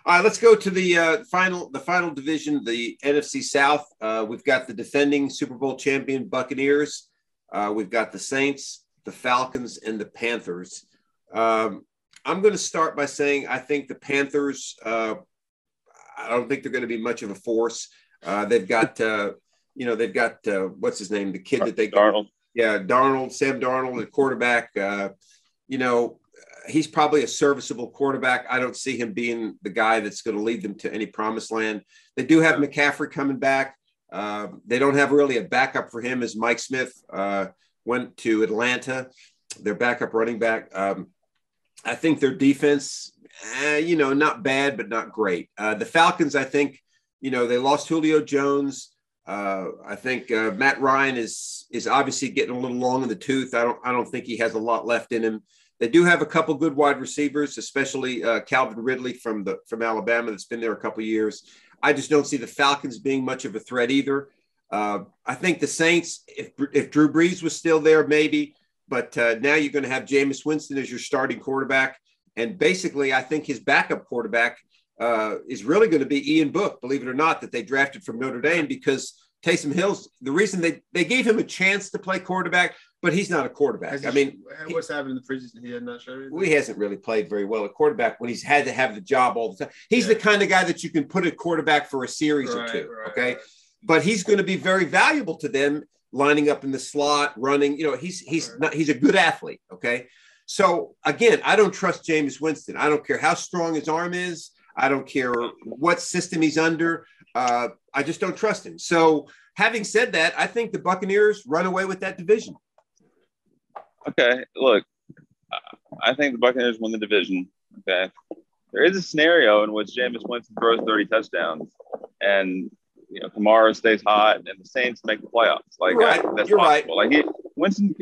All right, let's go to the final division, the NFC South. We've got the defending Super Bowl champion Buccaneers. We've got the Saints, the Falcons, and the Panthers. I'm going to start by saying I think the Panthers. I don't think they're going to be much of a force. They've got what's his name, the kid that they Darnold. Yeah, Sam Darnold, the quarterback. He's probably a serviceable quarterback. I don't see him being the guy that's going to lead them to any promised land. They do have McCaffrey coming back. They don't have really a backup for him as Mike Smith went to Atlanta, their backup running back. I think their defense, not bad, but not great. The Falcons, I think, they lost Julio Jones. I think Matt Ryan is obviously getting a little long in the tooth. I don't think he has a lot left in him. They do have a couple good wide receivers, especially Calvin Ridley from Alabama that's been there a couple of years. I just don't see the Falcons being much of a threat either. I think the Saints, if Drew Brees was still there, maybe. But now you're going to have Jameis Winston as your starting quarterback. And basically, I think his backup quarterback is really going to be Ian Book, believe it or not, that they drafted from Notre Dame, because Taysom Hill's the reason they gave him a chance to play quarterback, but he's not a quarterback. What's happened in the preseason? He had not shown anything. He hasn't really played very well at quarterback when he's had to have the job all the time. He's the kind of guy that you can put at quarterback for a series or two. Okay. Right. But he's going to be very valuable to them, lining up in the slot, running. He's a good athlete. Okay. So again, I don't trust Jameis Winston. I don't care how strong his arm is. I don't care what system he's under. I just don't trust him. So having said that, I think the Buccaneers run away with that division. Okay, look, I think the Buccaneers win the division. Okay, there is a scenario in which Jameis Winston throws 30 touchdowns, and Kamara stays hot, and the Saints make the playoffs. That's You're possible. right. Winston's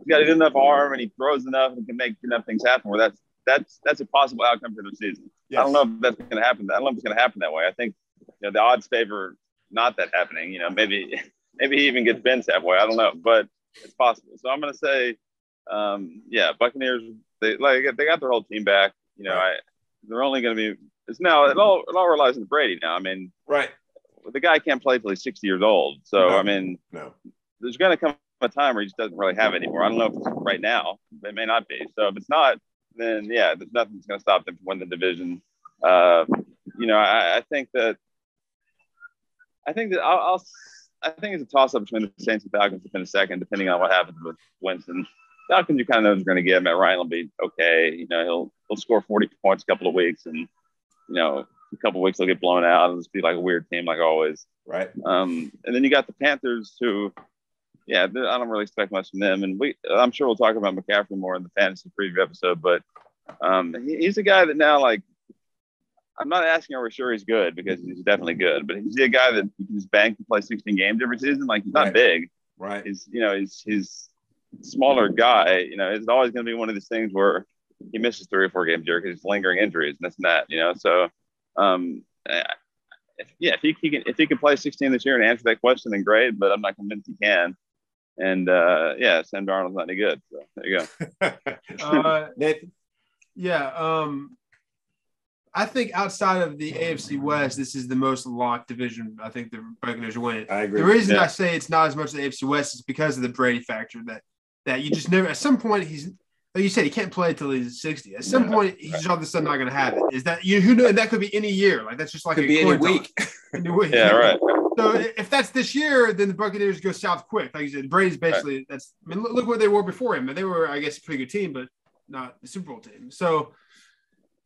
got a good enough arm, and he throws enough and can make enough things happen. Where that's a possible outcome for the season. Yes. I don't know if that's going to happen. I don't know if it's going to happen that way. I think the odds favor not that happening. Maybe he even gets benched halfway. I don't know, but it's possible. So I'm going to say, Buccaneers. They got their whole team back. They're only going to be. It all relies on Brady now. Right. The guy can't play till he's 60 years old. So no. There's going to come a time where he just doesn't really have it anymore. I don't know if it's right now. It may not be. So if it's not, then there's nothing that's going to stop them from winning the division. I think it's a toss-up between the Saints and Falcons to finish second, depending on what happens with Winston. Falcons, you kind of know who's going to get. Matt Ryan will be okay. He'll score 40 points a couple of weeks, and a couple of weeks he'll get blown out. It'll just be like a weird team, like always. Right. And then you got the Panthers, who, I don't really expect much from them. And I'm sure we'll talk about McCaffrey more in the fantasy preview episode, but he's a guy that now, I'm not asking are we sure he's good, because he's definitely good, but he's a guy that you can just bank to play 16 games every season. He's not big. Right. He's smaller guy. It's always going to be one of these things where he misses 3 or 4 games here because he's lingering injuries and this and that, So, if he can play 16 this year and answer that question, then great, but I'm not convinced he can. And Sam Darnold's not any good. So there you go. Nathan? Yeah. I think outside of the AFC West, this is the most locked division. I think the Buccaneers will win. I agree. The reason I say it's not as much the AFC West is because of the Brady factor that you just never – at some point he's – like you said, he can't play until he's 60. At some point, he's just all of a sudden not going to have it. Is that – who knows? And that could be any year. That's just like could be any week. Any week. Yeah, right. So if that's this year, then the Buccaneers go south quick. Like you said, Brady's basically look where they were before him. And they were, I guess, a pretty good team, but not the Super Bowl team. So –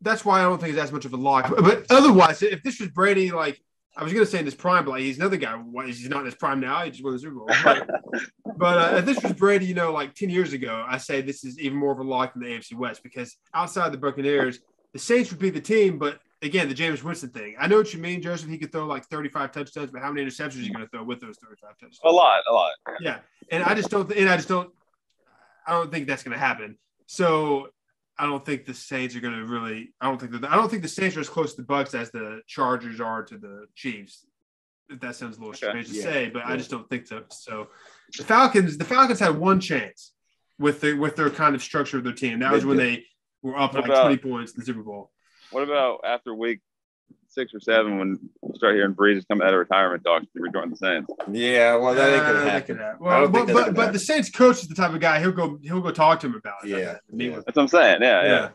that's why I don't think it's as much of a lock. But otherwise, if this was Brady, I was going to say in his prime, but he's another guy. He's not in his prime now. He just won the Super Bowl. But if this was Brady, 10 years ago, I say this is even more of a lock than the AFC West, because outside the Buccaneers, the Saints would be the team. But again, the Jameis Winston thing. I know what you mean, Joseph. He could throw 35 touchdowns, but how many interceptions are you going to throw with those 35 touchdowns? A lot. Yeah, and I don't think that's going to happen. So I don't think the Saints are going to really. I don't think the Saints are as close to the Bucs as the Chargers are to the Chiefs. If that sounds a little strange to say, but I just don't think so. So the Falcons had one chance with their kind of structure of their team. That was when they were up 20 points in the Super Bowl. What about after week 6 or 7 when you start hearing Breeze is coming out of retirement talks to rejoin the Saints? Yeah, well, that ain't gonna happen. Well, but the Saints coach is the type of guy he'll go talk to him about it. Yeah. That's what I'm saying. Yeah.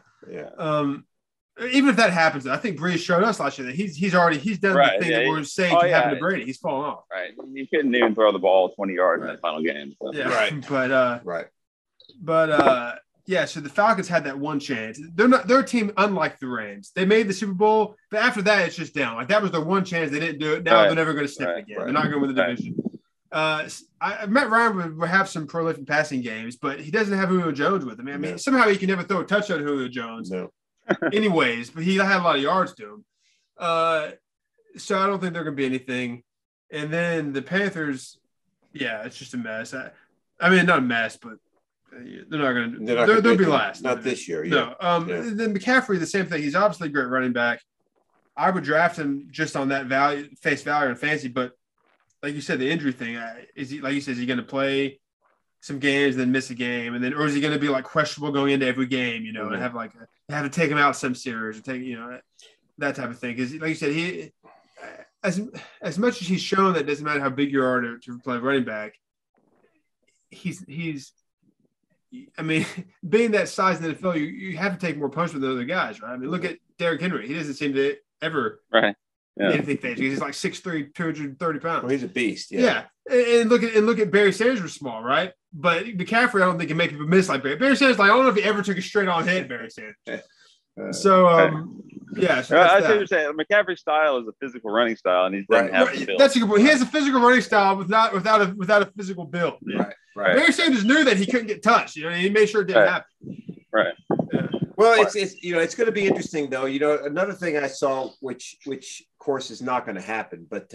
Even if that happens, I think Breeze showed us last year that he's done the thing that we're saying can happen to Brady. He's fallen off. Right. He couldn't even throw the ball 20 yards in that final game. So. Yeah. Right. But so the Falcons had that one chance. They're a team unlike the Rams. They made the Super Bowl, but after that, it's just down. Like that was their one chance. They didn't do it. Now they're never going to sniff it again. They're not going to win the division. Matt Ryan would have some prolific passing games, but he doesn't have Julio Jones with him. I mean, somehow he can never throw a touchdown to Julio Jones. No. Anyways, but he had a lot of yards to him. So I don't think they're going to be anything. And then the Panthers, it's just a mess. I mean, not a mess, but they're not going to. They'll be last. Not this year. Yeah. No. Then McCaffrey, the same thing. He's obviously a great running back. I would draft him just on that face value and fancy. But like you said, the injury thing is he, like you said, is he going to play some games and then miss a game, or is he going to be like questionable going into every game? And have to take him out some series or take that type of thing. Because like you said, he as much as he's shown that it doesn't matter how big you are to play running back. He's I mean, being that size in the NFL, you have to take more punches than other guys, right? I mean, look at Derrick Henry. He doesn't seem to ever anything fancy. He's like 6'3", 230 pounds. Well, he's a beast. Yeah. And look at Barry Sanders was small, right? But McCaffrey, I don't think can make people miss like Barry. Barry Sanders, I don't know if he ever took a straight on hit, Barry Sanders. So I see what you're saying. McCaffrey's style is a physical running style, and he doesn't have the build. That's a good point. He has a physical running style without a physical build. Right. Barry Sanders knew that he couldn't get touched. He made sure it didn't happen. Right. Yeah. Well, it's going to be interesting though. Another thing I saw, which of course is not going to happen, but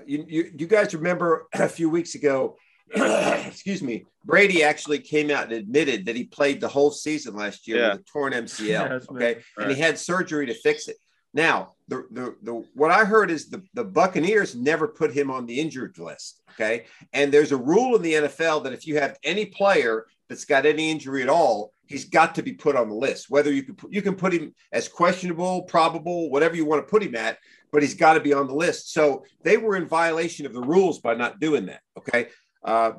you guys remember a few weeks ago. Excuse me. Brady actually came out and admitted that he played the whole season last year with a torn MCL. Okay, and he had surgery to fix it. Now, the what I heard is the Buccaneers never put him on the injured list. Okay, and there's a rule in the NFL that if you have any player that's got any injury at all, he's got to be put on the list. Whether you can put him as questionable, probable, whatever you want to put him at, but he's got to be on the list. So they were in violation of the rules by not doing that. Okay.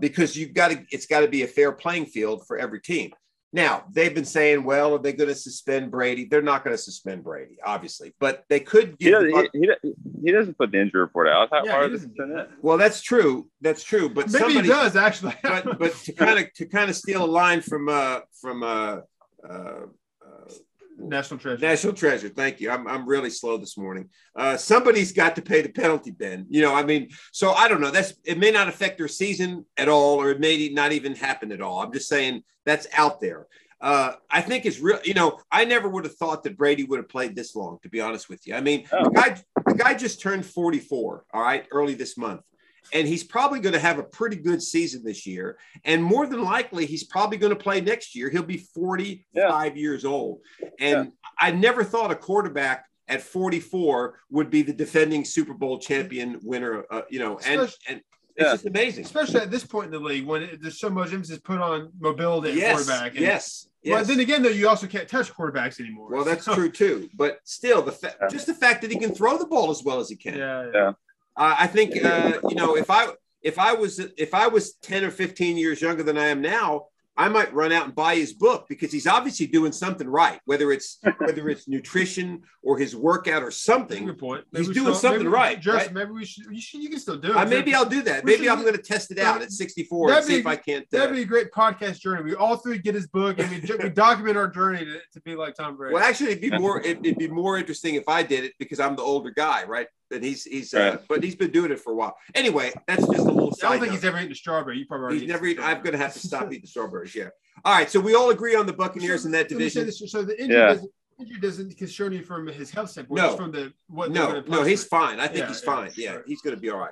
Because it's got to be a fair playing field for every team. Now, they've been saying, well, are they going to suspend Brady? They're not going to suspend Brady, obviously, but they could give he doesn't put the injury report out. Well, that's true. That's true. But maybe he does actually. but to kind of steal a line from National Treasure. Thank you. I'm really slow this morning. Somebody's got to pay the penalty, Ben. So I don't know. It may not affect their season at all, or it may not even happen at all. I'm just saying that's out there. I think it's real. I never would have thought that Brady would have played this long, to be honest with you. I mean, the guy just turned 44, all right, early this month. And he's probably going to have a pretty good season this year. And more than likely, he's probably going to play next year. He'll be 45 years old. And I never thought a quarterback at 44 would be the defending Super Bowl champion winner, and it's just amazing. Especially at this point in the league when there's so much emphasis put on mobility at quarterback. Yes. But then again, though, you also can't touch quarterbers anymore. Well, that's true, too. But still, just the fact that he can throw the ball as well as he can. Yeah. I think if I was 10 or 15 years younger than I am now, I might run out and buy his book because he's obviously doing something right, whether it's nutrition or his workout or something. Good point. He's doing something right. Maybe you can still do it. Maybe I'll do that. Maybe I'm going to test it out at 64 and see if I can't. That'd be a great podcast journey. We all three get his book and we document our journey to be like Tom Brady. Well, actually, it'd be more interesting if I did it because I'm the older guy, right? And but he's been doing it for a while. Anyway, that's just a little side I don't think note. he's ever eaten a strawberry. You probably he's never eaten. I'm going to have to stop eating strawberries. Yeah. All right. So we all agree on the Buccaneers in that division. So the injury doesn't concern you from his health standpoint. No. It's from No, he's fine. I think he's fine. Yeah, he's going to be all right.